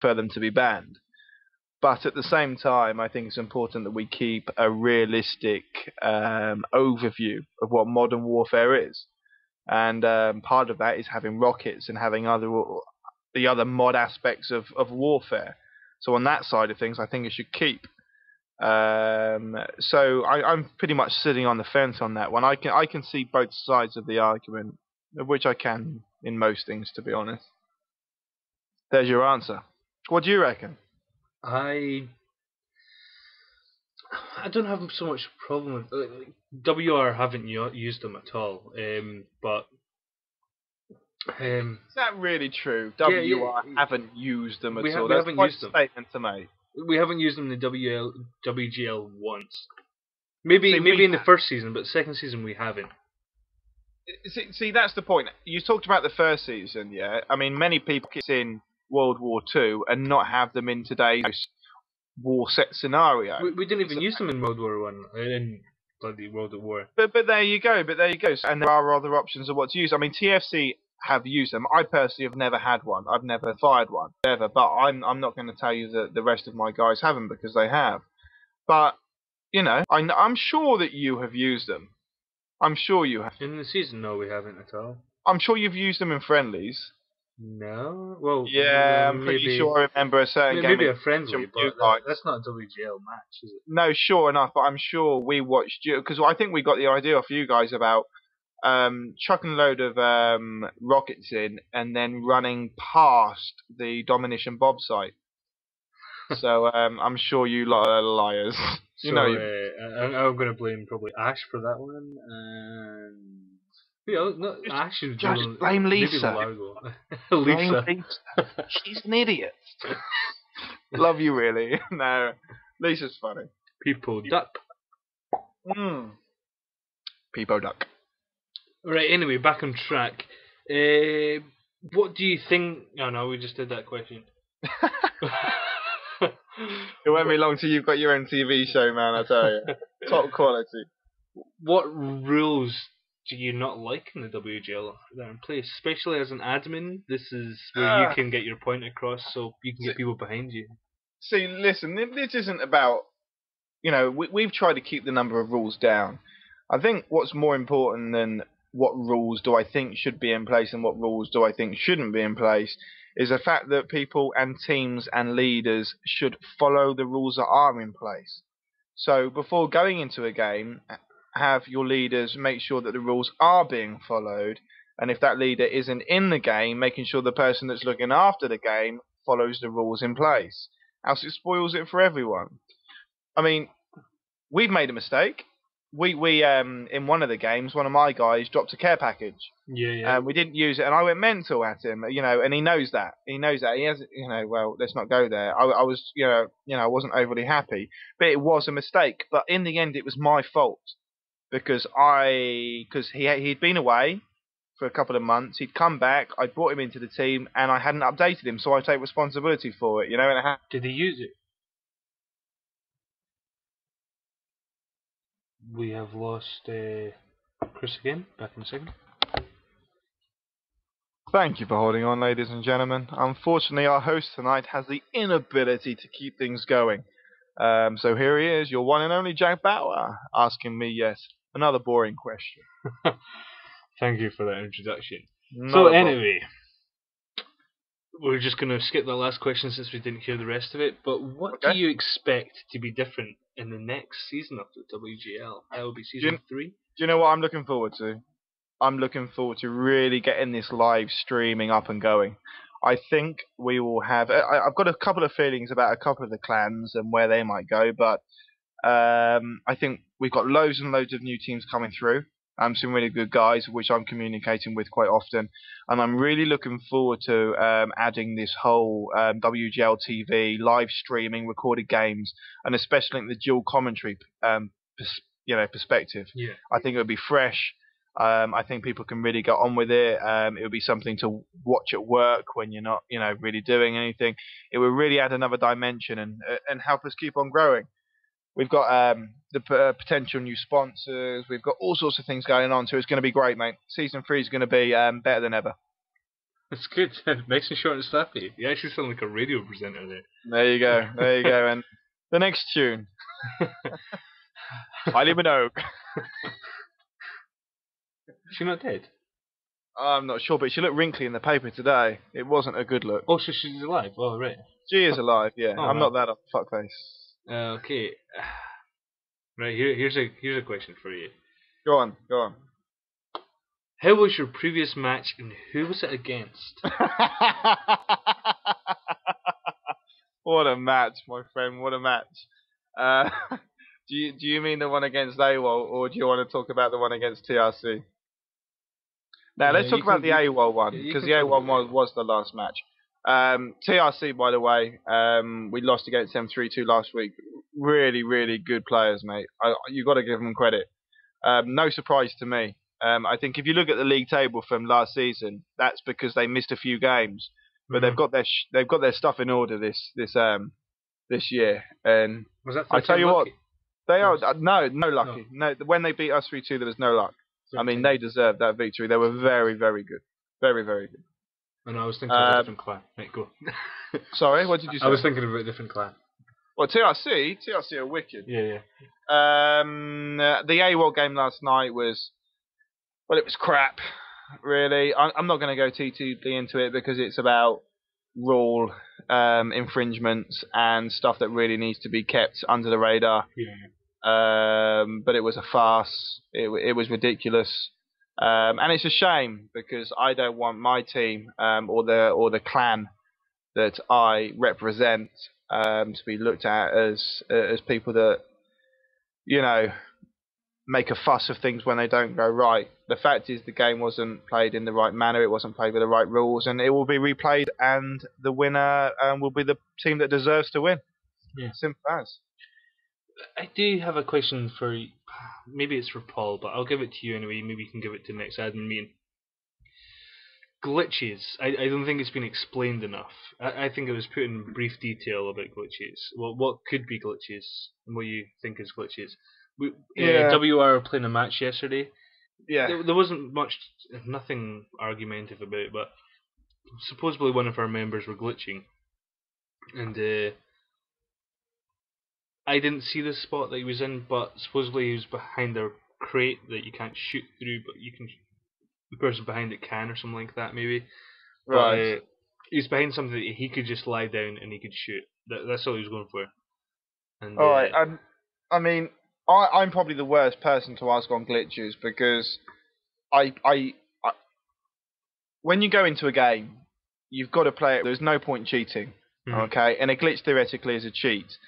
for them to be banned. But at the same time, I think it's important that we keep a realistic overview of what modern warfare is. And part of that is having rockets and having the other mod aspects of warfare. So on that side of things, I think it should keep. So I'm pretty much sitting on the fence on that one. I can see both sides of the argument, of which I can in most things, to be honest. There's your answer. What do you reckon? I don't have so much problem with WR. Haven't used them at all, but is that really true? Yeah, WR haven't used them at all. We That's haven't quite used a them. statement to make. We haven't used them in the WGL once. Maybe in the first season, but second season we haven't. See, that's the point. You talked about the first season, yeah. I mean, many people get in World War II and not have them in today's war set scenario. We didn't even use them in World War One, in bloody World at War. But there you go. And there are other options of what to use. I mean, TFC have used them. I personally have never had one. I've never fired one ever. But I'm not going to tell you that the rest of my guys haven't, because they have. But you know, I'm sure that you have used them. I'm sure you have. In the season, no, we haven't at all. I'm sure you've used them in friendlies. No, well, yeah, I'm pretty sure I remember a certain game. Maybe a friendly, but that's not a WGL match, is it? No, sure enough, but I'm sure we watched you, because I think we got the idea off you guys about chucking a load of rockets in and then running past the Domination Bob site. So I'm sure you lot are liars. I'm going to blame probably Ash for that one, and not Ash. Just blame Lisa. Lisa. She's an idiot. Love you, really. No, Lisa's funny. People duck. People duck. Right. Anyway, back on track. What do you think? Oh no, we just did that question. It won't be long till you've got your own TV show, man, I tell you. Top quality. What rules do you not like in the WGL that are in place? Especially as an admin, this is where you can get your point across, so you can get people behind you. See, listen, this isn't about... You know, we've tried to keep the number of rules down. I think what's more important than what rules do I think should be in place and what rules do I think shouldn't be in place is the fact that people and teams and leaders should follow the rules that are in place. So before going into a game, have your leaders make sure that the rules are being followed, and if that leader isn't in the game, making sure the person that's looking after the game follows the rules in place. Else it spoils it for everyone. I mean, we've made a mistake. We in one of the games, one of my guys dropped a care package. Yeah. We didn't use it, and I went mental at him. You know, and he knows that. He has. You know, well, let's not go there. I was, I wasn't overly happy, but it was a mistake. But in the end, it was my fault because he'd been away for a couple of months. He'd come back. I brought him into the team, and I hadn't updated him, so I take responsibility for it. You know, and did he use it? We have lost Chris again. Back in a second. Thank you for holding on, ladies and gentlemen. Unfortunately, our host tonight has the inability to keep things going. So here he is, your one and only JackBauer, asking me yet another boring question. Thank you for that introduction. Anyway, we're just going to skip that last question since we didn't hear the rest of it. But what do you expect to be different in the next season of the WGL? That will be season 3. Do you know what I'm looking forward to? I'm looking forward to really getting this live streaming up and going. I think we will have... I've got a couple of feelings about a couple of the clans and where they might go, but I think we've got loads and loads of new teams coming through. Some really good guys, which I'm communicating with quite often. And I'm really looking forward to adding this whole WGL TV, live streaming, recorded games, and especially the dual commentary perspective. Yeah. I think it would be fresh. I think people can really get on with it. It would be something to watch at work when you're not, really doing anything. It would really add another dimension and help us keep on growing. We've got the potential new sponsors. We've got all sorts of things going on, so it's going to be great, mate. Season 3 is going to be better than ever. That's good. Nice and short and snappy. You actually sound like a radio presenter there. There you go. There you go. And the next tune. Kylie Minogue. Is she not dead? I'm not sure, but she looked wrinkly in the paper today. It wasn't a good look. Oh, so she's alive. Oh, right. She is alive, yeah. Oh, I'm wow. not that fuckface. Okay. Right, here's a question for you. Go on. How was your previous match and who was it against? What a match, my friend. What a match. Do you mean the one against AWOL, or do you want to talk about the one against TRC? Now, let's talk about the AWOL one, because the AWOL one was the last match. TRC, by the way, we lost against them 3-2 last week. Really, really good players, mate. You got to give them credit. No surprise to me. I think if you look at the league table from last season, that's because they missed a few games, but they've got their stuff in order this year. And Was that I tell you lucky? what, they are no lucky. No, when they beat us 3-2, there was no luck. I mean, they deserved that victory. They were very, very good. Very, very good. And I was thinking of a different clan. Right, go. Sorry, what did you say? I was thinking of a different clan. Well, TRC are wicked. Yeah. The AWOL game last night was, well, it was crap, really. I'm not going to go too deeply into it because it's about rule infringements and stuff that really needs to be kept under the radar. Yeah. But it was a farce. It was ridiculous. And it's a shame because I don't want my team or the clan that I represent to be looked at as people that, you know, make a fuss of things when they don't go right. The fact is the game wasn't played in the right manner, it wasn't played with the right rules, and it will be replayed, and the winner will be the team that deserves to win. Yeah. Simple as. I do have a question for you. Maybe it's for Paul, but I'll give it to you anyway. Maybe you can give it to the next admin meeting. Glitches. I don't think it's been explained enough. I think it was put in brief detail about glitches. Well, what could be glitches and what you think is glitches. WR were playing a match yesterday. Yeah. There wasn't nothing argumentative about it, but supposedly one of our members were glitching. And I didn't see the spot that he was in, but supposedly he was behind a crate that you can't shoot through, but the person behind it can, or something like that, maybe. Right. But he was behind something that he could just lie down and he could shoot. That's all he was going for. And, all right. I mean, I'm probably the worst person to ask on glitches because I when you go into a game, you've got to play it. There's no point cheating. Mm-hmm. Okay, and a glitch theoretically is a cheat.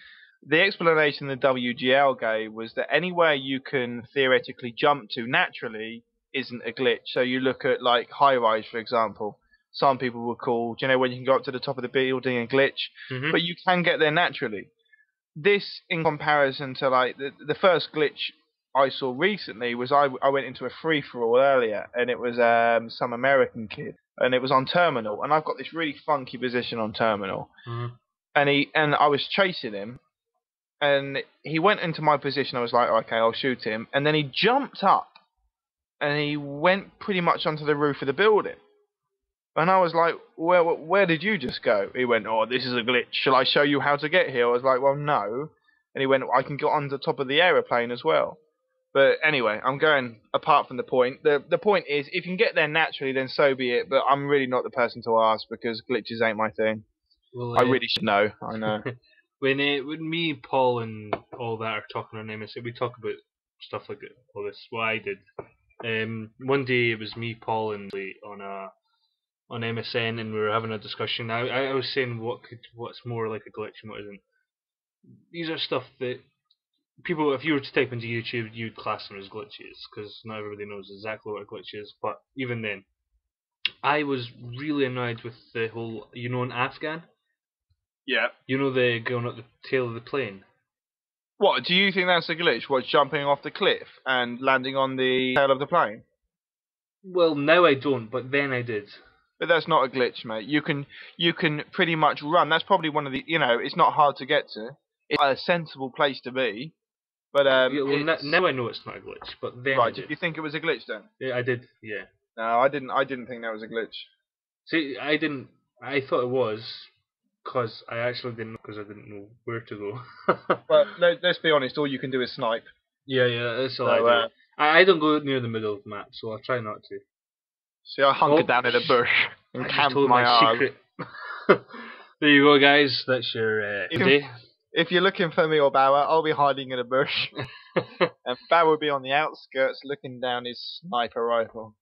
The explanation the WGL gave was that anywhere you can theoretically jump to naturally isn't a glitch. So you look at like high rise, for example. Some people will call, do you know when you can go up to the top of the building and glitch? Mm-hmm. But you can get there naturally. This, in comparison to like the first glitch I saw recently, was I went into a free for all earlier, and it was some American kid, and it was on terminal, and I've got this really funky position on terminal, and I was chasing him. And he went into my position. I was like, okay, I'll shoot him. And then he jumped up and he went pretty much onto the roof of the building. And I was like, well, where did you just go? He went, oh, this is a glitch. Shall I show you how to get here? I was like, well, no. And he went, I can get on the top of the aeroplane as well. But anyway, I'm going apart from the point. The point is, if you can get there naturally, then so be it. But I'm really not the person to ask because glitches ain't my thing. Well, I really should know. I know. When me, Paul, and all that are talking on MSN, we talk about stuff like all this. What I did. One day it was me, Paul, and on MSN, and we were having a discussion. I was saying what's more like a glitch and what isn't. These are stuff that people, if you were to type into YouTube, you'd class them as glitches because not everybody knows exactly what a glitch is. But even then, I was really annoyed with the whole, an Afghan. Yeah. You know the going up the tail of the plane? What, do you think that's a glitch? What, jumping off the cliff and landing on the tail of the plane? Well, now I don't, but then I did. But that's not a glitch, mate. You can pretty much run. That's probably one of the, it's not hard to get to. It's a sensible place to be. But now I know it's not a glitch, but then right, did you think it was a glitch then? Yeah, I did, yeah. No, I didn't think that was a glitch. See, I didn't. I thought it was because I actually didn't because I didn't know where to go. Well, let's be honest. All you can do is snipe. Yeah, that's all I So, do. I don't go near the middle of the map, so I try not to. see, I hunker Oh, down in a bush and I just camp told my my arse. secret. There you go, guys. That's your day. If you're looking for me or Bauer, I'll be hiding in a bush, and Bauer will be on the outskirts looking down his sniper rifle.